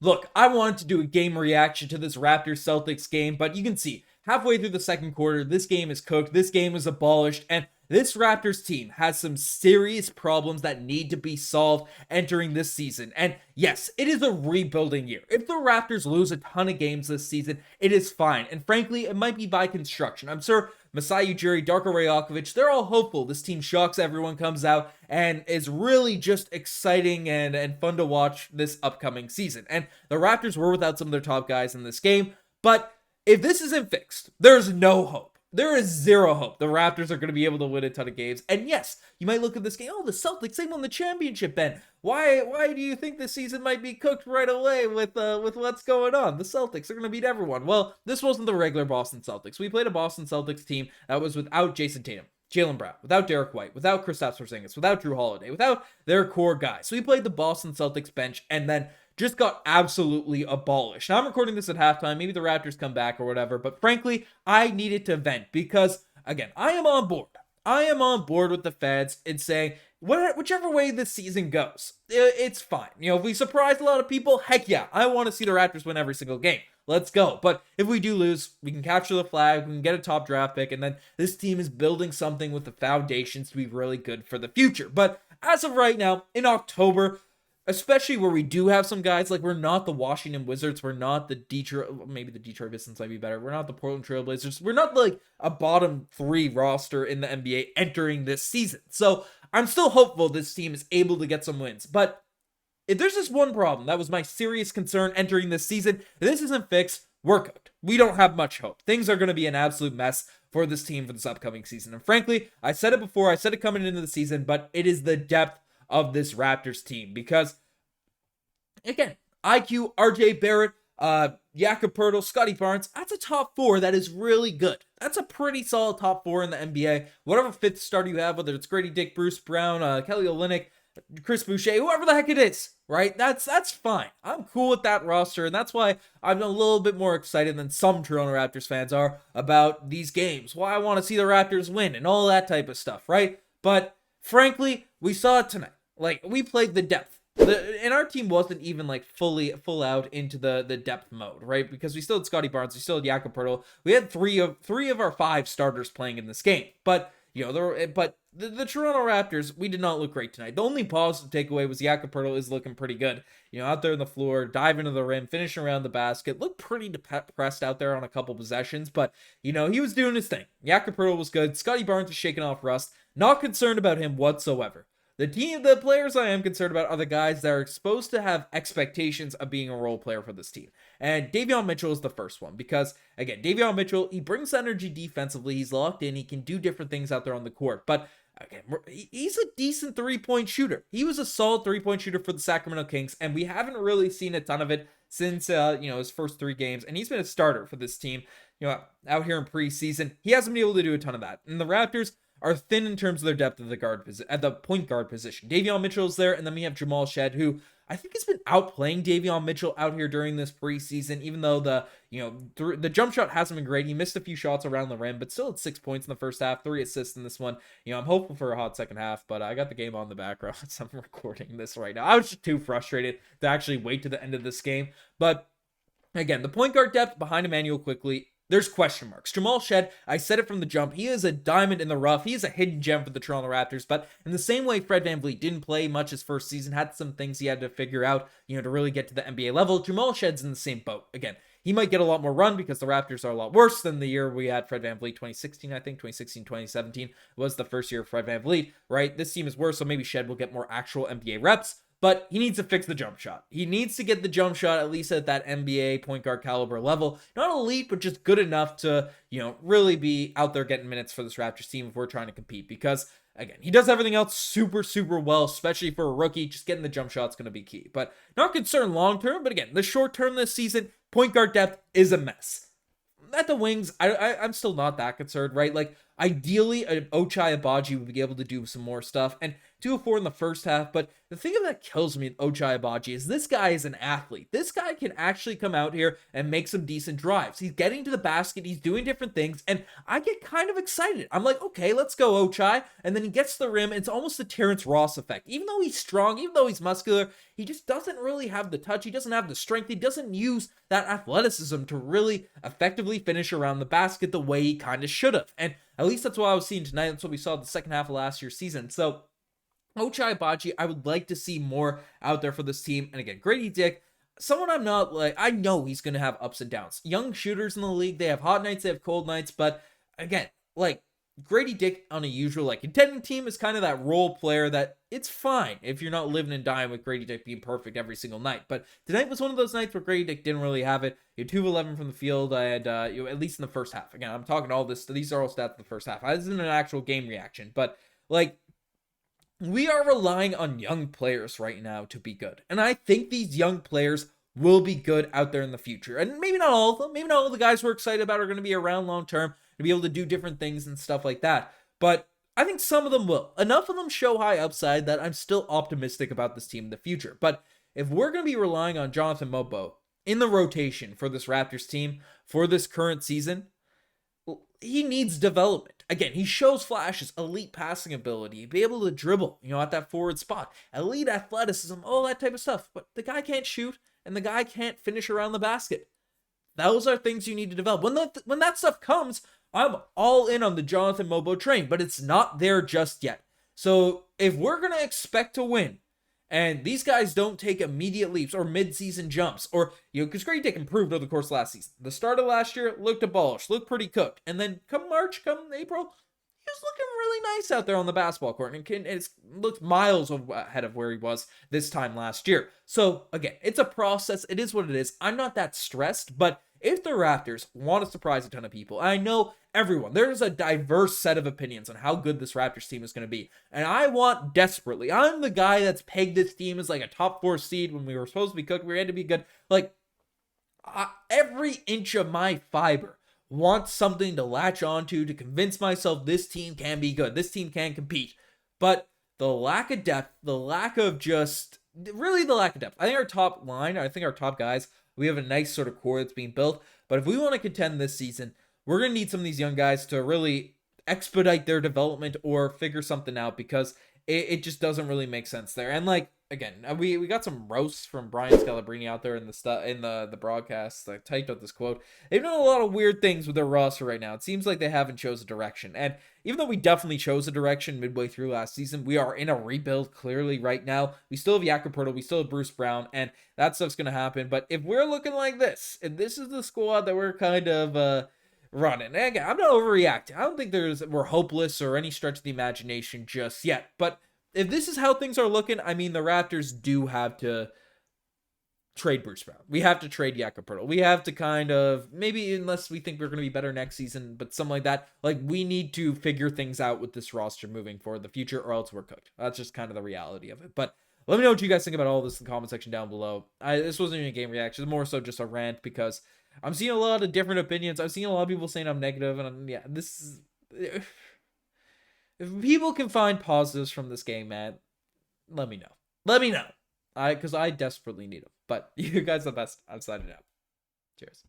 Look, I wanted to do a game reaction to this Raptors-Celtics game, but you can see, halfway through the second quarter, this game is cooked, this game is abolished, and this Raptors team has some serious problems that need to be solved entering this season. And yes, it is a rebuilding year. If the Raptors lose a ton of games this season, it is fine. And frankly, it might be by construction. I'm sure Masai, Ujiri, Darko, Rajaković, they're all hopeful this team shocks everyone, comes out, and is really just exciting and fun to watch this upcoming season. And the Raptors were without some of their top guys in this game, but if this isn't fixed, there's no hope. There is zero hope the Raptors are going to be able to win a ton of games. And yes, you might look at this game, oh, the Celtics, they won the championship, Ben. Why do you think this season might be cooked right away with what's going on? The Celtics are going to beat everyone. Well, this wasn't the regular Boston Celtics. We played a Boston Celtics team that was without Jason Tatum, Jaylen Brown, without Derek White, without Kristaps Porzingis, without Drew Holiday, without their core guys. So we played the Boston Celtics bench and then just got absolutely abolished. Now, I'm recording this at halftime. Maybe the Raptors come back or whatever, but frankly, I needed to vent because, again, I am on board. I am on board with the fans in saying, whichever way this season goes, it's fine. You know, if we surprise a lot of people, heck yeah, I want to see the Raptors win every single game. Let's go. But if we do lose, we can capture the flag, we can get a top draft pick, and then this team is building something with the foundations to be really good for the future. But as of right now, in October, especially where we do have some guys, like we're not the Washington Wizards, we're not the Detroit, maybe the Detroit Pistons might be better, we're not the Portland Trail Blazers, we're not like a bottom 3 roster in the NBA entering this season. So I'm still hopeful this team is able to get some wins, but if there's just one problem that was my serious concern entering this season, if this isn't fixed, we're cooked. We don't have much hope. Things are going to be an absolute mess for this team for this upcoming season. And frankly, I said it before, I said it coming into the season, but it is the depth of this Raptors team because, again, IQ, RJ Barrett, Jakob Poeltl, Scottie Barnes, that's a top 4 that is really good. That's a pretty solid top 4 in the NBA. Whatever 5th starter you have, whether it's Gradey Dick, Bruce Brown, Kelly Olynyk, Chris Boucher, whoever the heck it is, right? That's fine. I'm cool with that roster, and that's why I'm a little bit more excited than some Toronto Raptors fans are about these games. Why I want to see the Raptors win and all that type of stuff, right? But frankly, we saw it tonight. Like, we played the depth. And our team wasn't even like full out into the depth mode, right? Because we still had Scottie Barnes, we still had Jakob Poeltl. We had three of our 5 starters playing in this game. But you know, the Toronto Raptors, we did not look great tonight. The only positive takeaway was Jakob Poeltl is looking pretty good. You know, out there on the floor, diving to the rim, finishing around the basket. Looked pretty depressed out there on a couple possessions, but you know, he was doing his thing. Jakob Poeltl was good. Scottie Barnes was shaking off rust. Not concerned about him whatsoever. The players I am concerned about are the guys that are supposed to have expectations of being a role player for this team. And Davion Mitchell is the first one because, again, Davion Mitchell, he brings energy defensively. He's locked in. He can do different things out there on the court. But, again, he's a decent three-point shooter. He was a solid three-point shooter for the Sacramento Kings, and we haven't really seen a ton of it since, his first 3 games. And he's been a starter for this team, out here in preseason. He hasn't been able to do a ton of that. And the Raptors are thin in terms of their depth at the point guard position. Davion Mitchell's there, and then we have Jamal Shead, who I think has been outplaying Davion Mitchell out here during this preseason, even though the jump shot hasn't been great. He missed a few shots around the rim, but still at 6 points in the first half, 3 assists in this one. I'm hopeful for a hot second half, but I got the game on the background as I'm recording this right now. I was just too frustrated to actually wait to the end of this game. But again, the point guard depth behind Immanuel Quickley, there's question marks. Jamal Shead, I said it from the jump, he is a diamond in the rough. He is a hidden gem for the Toronto Raptors, but in the same way Fred VanVleet didn't play much his first season, had some things he had to figure out, to really get to the NBA level, Jamal Shead's in the same boat. Again, he might get a lot more run because the Raptors are a lot worse than the year we had Fred VanVleet, 2016, I think. 2016, 2017 was the first year of Fred VanVleet, right? This team is worse, so maybe Shead will get more actual NBA reps. But he needs to fix the jump shot. He needs to get the jump shot at least at that NBA point guard caliber level. Not elite, but just good enough to, really be out there getting minutes for this Raptors team if we're trying to compete. Because, again, he does everything else super, super well, especially for a rookie. Just getting the jump shot's going to be key. But not concerned long term. But again, the short term this season, point guard depth is a mess. At the wings, I'm still not that concerned, right? Like, Ideally, an Ochai Agbaji would be able to do some more stuff, and 2 of 4 in the first half, but the thing that kills me with Ochai Agbaji is this guy is an athlete. This guy can actually come out here and make some decent drives. He's getting to the basket, he's doing different things, and I get kind of excited. I'm like, okay, let's go Ochai, and then he gets to the rim. It's almost the Terrence Ross effect. Even though he's strong, even though he's muscular, he just doesn't really have the touch, he doesn't have the strength, he doesn't use that athleticism to really effectively finish around the basket the way he kind of should have. And at least that's what I was seeing tonight. That's what we saw in the second half of last year's season. So Ochai Agbaji, I would like to see more out there for this team. And again, Gradey Dick, someone I'm not like, I know he's going to have ups and downs. Young shooters in the league, they have hot nights, they have cold nights. But again, like Gradey Dick on a usual like contending team is kind of that role player that it's fine if you're not living and dying with Gradey Dick being perfect every single night. But tonight was one of those nights where Gradey Dick didn't really have it. You had 2 of 11 from the field, and at least in the first half. Again, I'm talking all this. These are all stats in the first half. This isn't an actual game reaction, but like we are relying on young players right now to be good, and I think these young players will be good out there in the future. And maybe not all of them. Maybe not all the guys we're excited about are going to be around long term to be able to do different things and stuff like that. But I think some of them will. Enough of them show high upside that I'm still optimistic about this team in the future. But if we're going to be relying on Jonathan Mogbo in the rotation for this Raptors team for this current season, he needs development. Again, he shows flashes, elite passing ability, be able to dribble, at that forward spot, elite athleticism, all that type of stuff. But the guy can't shoot, and the guy can't finish around the basket. Those are things you need to develop. When that stuff comes, I'm all in on the Jonathan Mogbo train, but it's not there just yet. So if we're going to expect to win, and these guys don't take immediate leaps or mid-season jumps, or, because Gradey Dick improved over the course of last season. The start of last year looked abolished, looked pretty cooked. And then come March, come April, he was looking really nice out there on the basketball court. And it looked miles ahead of where he was this time last year. So, again, it's a process. It is what it is. I'm not that stressed, but if the Raptors want to surprise a ton of people, I know there's a diverse set of opinions on how good this Raptors team is going to be. And I want desperately, I'm the guy that's pegged this team as like a top 4 seed when we were supposed to be cooked. We had to be good. Like, every inch of my fiber wants something to latch onto to convince myself this team can be good. This team can compete. But the lack of depth, the lack of depth. I think our top line, our top guys, we have a nice sort of core that's being built. But if we want to contend this season, we're going to need some of these young guys to really expedite their development or figure something out, because it just doesn't really make sense there. And like, again, we got some roasts from Brian Scalabrine out there in the broadcast. I typed out this quote. They've done a lot of weird things with their roster right now. It seems like they haven't chose a direction. And even though we definitely chose a direction midway through last season, we are in a rebuild clearly right now. We still have Jakob Poeltl, we still have Bruce Brown, and that stuff's going to happen. But if we're looking like this, if this is the squad that we're kind of running, and again, I'm not overreacting. I don't think we're hopeless or any stretch of the imagination just yet. But if this is how things are looking, I mean, the Raptors do have to trade Bruce Brown. We have to trade Jakob Poeltl. We have to kind of, maybe unless we think we're going to be better next season, but something like that. Like, we need to figure things out with this roster moving forward in the future, or else we're cooked. That's just kind of the reality of it. But let me know what you guys think about all this in the comment section down below. This wasn't even a game reaction. It's more so just a rant, because I'm seeing a lot of different opinions. I've seen a lot of people saying I'm negative, and this is... If people can find positives from this game, man, let me know. Let me know. Because I desperately need them. But you guys are the best. I'm signing out. Cheers.